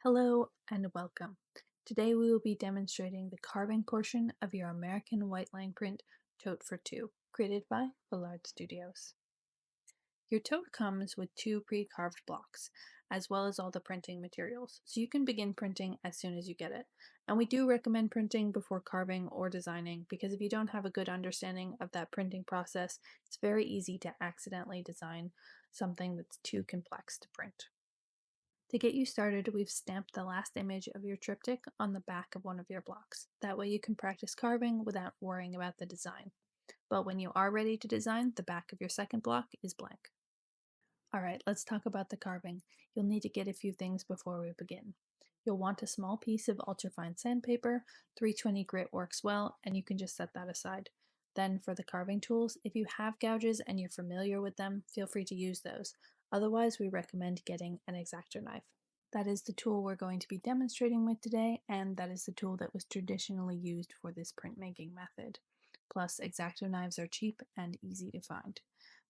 Hello and welcome. Today we will be demonstrating the carving portion of your American Whiteline Print Tote for Two, created by Villard Studios. Your tote comes with two pre-carved blocks, as well as all the printing materials, so you can begin printing as soon as you get it. And we do recommend printing before carving or designing, because if you don't have a good understanding of that printing process, it's very easy to accidentally design something that's too complex to print. To get you started, we've stamped the last image of your triptych on the back of one of your blocks. That way you can practice carving without worrying about the design. But when you are ready to design, the back of your second block is blank. Alright, let's talk about the carving. You'll need to get a few things before we begin. You'll want a small piece of ultrafine sandpaper, 320 grit works well, and you can just set that aside. Then for the carving tools, if you have gouges and you're familiar with them, feel free to use those. Otherwise, we recommend getting an Xacto knife. That is the tool we're going to be demonstrating with today, and that is the tool that was traditionally used for this printmaking method. Plus, Xacto knives are cheap and easy to find.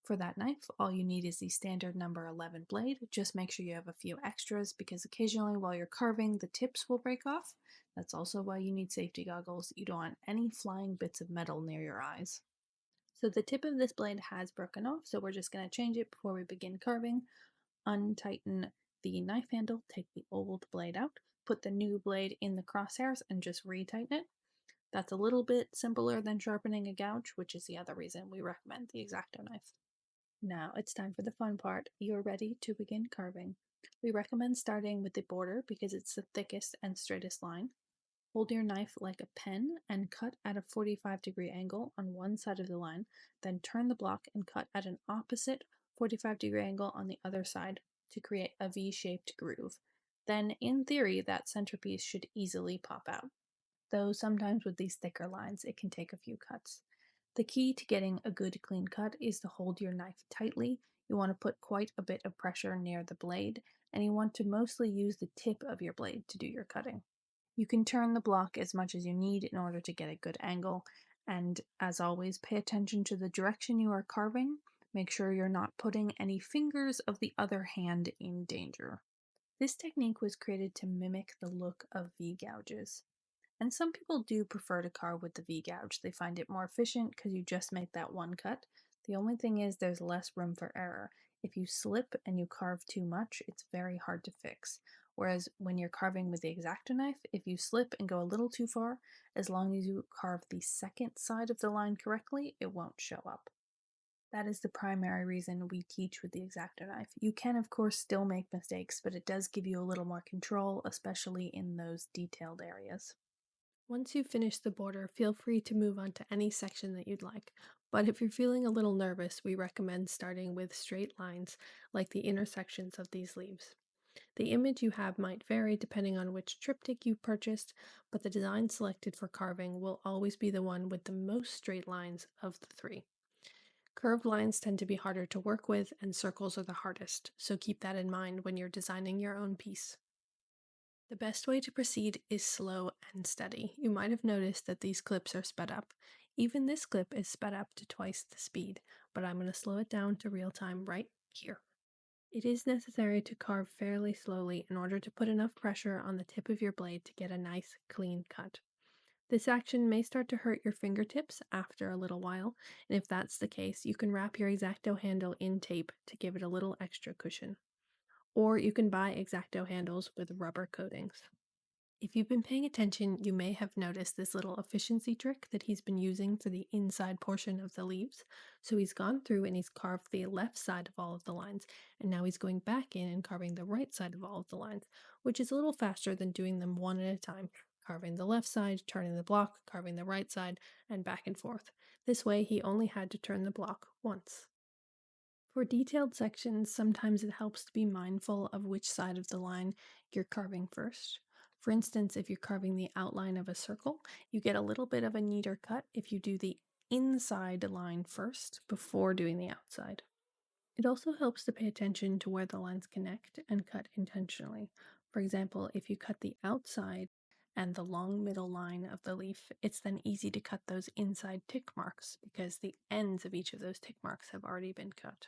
For that knife, all you need is the standard number 11 blade. Just make sure you have a few extras because occasionally while you're carving, the tips will break off. That's also why you need safety goggles. You don't want any flying bits of metal near your eyes. So the tip of this blade has broken off, so we're just going to change it before we begin carving. Untighten the knife handle, take the old blade out, put the new blade in the crosshairs and just retighten it. That's a little bit simpler than sharpening a gouge, which is the other reason we recommend the Xacto knife. Now it's time for the fun part. You're ready to begin carving. We recommend starting with the border because it's the thickest and straightest line. Hold your knife like a pen and cut at a 45-degree angle on one side of the line, then turn the block and cut at an opposite 45-degree angle on the other side to create a V-shaped groove. Then, in theory, that centerpiece should easily pop out. Though sometimes with these thicker lines, it can take a few cuts. The key to getting a good clean cut is to hold your knife tightly. You want to put quite a bit of pressure near the blade, and you want to mostly use the tip of your blade to do your cutting. You can turn the block as much as you need in order to get a good angle, and as always, pay attention to the direction you are carving. Make sure you're not putting any fingers of the other hand in danger. This technique was created to mimic the look of V-Gouges. And some people do prefer to carve with the V-Gouge. They find it more efficient because you just make that one cut. The only thing is there's less room for error. If you slip and you carve too much, it's very hard to fix. Whereas when you're carving with the Xacto knife, if you slip and go a little too far, as long as you carve the second side of the line correctly, it won't show up. That is the primary reason we teach with the Xacto knife. You can, of course, still make mistakes, but it does give you a little more control, especially in those detailed areas. Once you've finished the border, feel free to move on to any section that you'd like. But if you're feeling a little nervous, we recommend starting with straight lines, like the intersections of these leaves. The image you have might vary depending on which triptych you purchased, but the design selected for carving will always be the one with the most straight lines of the three. Curved lines tend to be harder to work with, and circles are the hardest, so keep that in mind when you're designing your own piece. The best way to proceed is slow and steady. You might have noticed that these clips are sped up. Even this clip is sped up to twice the speed, but I'm going to slow it down to real time right here. It is necessary to carve fairly slowly in order to put enough pressure on the tip of your blade to get a nice, clean cut. This action may start to hurt your fingertips after a little while, and if that's the case, you can wrap your Xacto handle in tape to give it a little extra cushion. Or you can buy Xacto handles with rubber coatings. If you've been paying attention, you may have noticed this little efficiency trick that he's been using for the inside portion of the leaves. So he's gone through and he's carved the left side of all of the lines, and now he's going back in and carving the right side of all of the lines, which is a little faster than doing them one at a time, carving the left side, turning the block, carving the right side, and back and forth. This way he only had to turn the block once. For detailed sections, sometimes it helps to be mindful of which side of the line you're carving first. For instance, if you're carving the outline of a circle, you get a little bit of a neater cut if you do the inside line first before doing the outside. It also helps to pay attention to where the lines connect and cut intentionally. For example, if you cut the outside and the long middle line of the leaf, it's then easy to cut those inside tick marks because the ends of each of those tick marks have already been cut.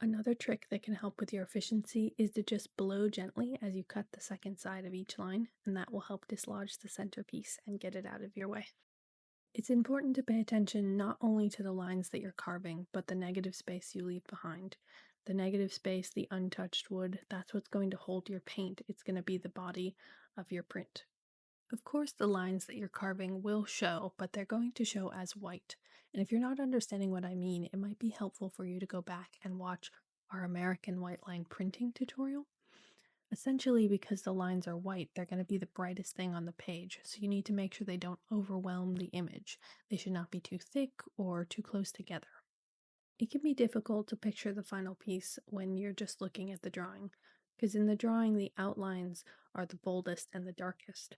Another trick that can help with your efficiency is to just blow gently as you cut the second side of each line, and that will help dislodge the centerpiece and get it out of your way. It's important to pay attention not only to the lines that you're carving, but the negative space you leave behind. The negative space, the untouched wood, that's what's going to hold your paint. It's going to be the body of your print. Of course, the lines that you're carving will show, but they're going to show as white. And if you're not understanding what I mean, it might be helpful for you to go back and watch our American Whiteline printing tutorial. Essentially, because the lines are white, they're going to be the brightest thing on the page, so you need to make sure they don't overwhelm the image. They should not be too thick or too close together. It can be difficult to picture the final piece when you're just looking at the drawing, because in the drawing, the outlines are the boldest and the darkest.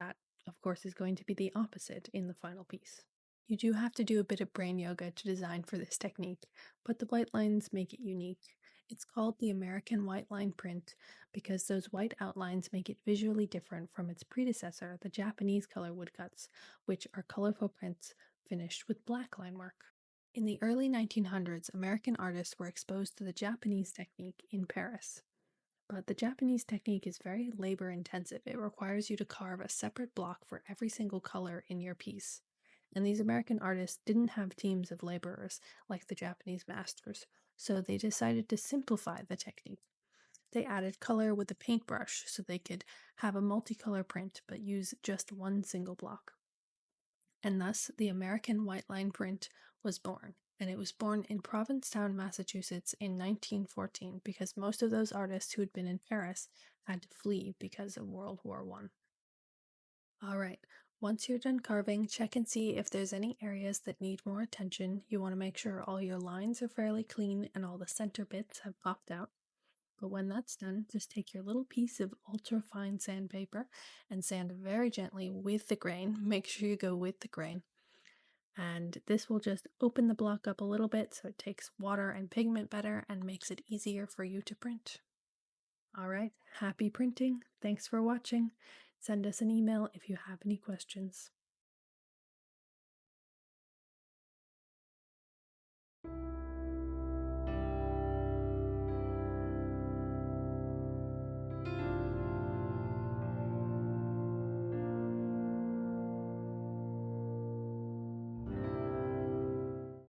That, of course, is going to be the opposite in the final piece. You do have to do a bit of brain yoga to design for this technique, but the white lines make it unique. It's called the American Whiteline Print because those white outlines make it visually different from its predecessor, the Japanese color woodcuts, which are colorful prints finished with black line work. In the early 1900s, American artists were exposed to the Japanese technique in Paris. But the Japanese technique is very labor intensive. It requires you to carve a separate block for every single color in your piece. And these American artists didn't have teams of laborers like the Japanese masters, so they decided to simplify the technique. They added color with a paintbrush so they could have a multicolor print but use just one single block. And thus the American Whiteline Print was born. And it was born in Provincetown, Massachusetts in 1914 because most of those artists who had been in Paris had to flee because of World War I. All right, once you're done carving, check and see if there's any areas that need more attention. You want to make sure all your lines are fairly clean and all the center bits have popped out. But when that's done, just take your little piece of ultra fine sandpaper and sand very gently with the grain. Make sure you go with the grain. And this will just open the block up a little bit so it takes water and pigment better and makes it easier for you to print. All right, happy printing. Thanks for watching. Send us an email if you have any questions.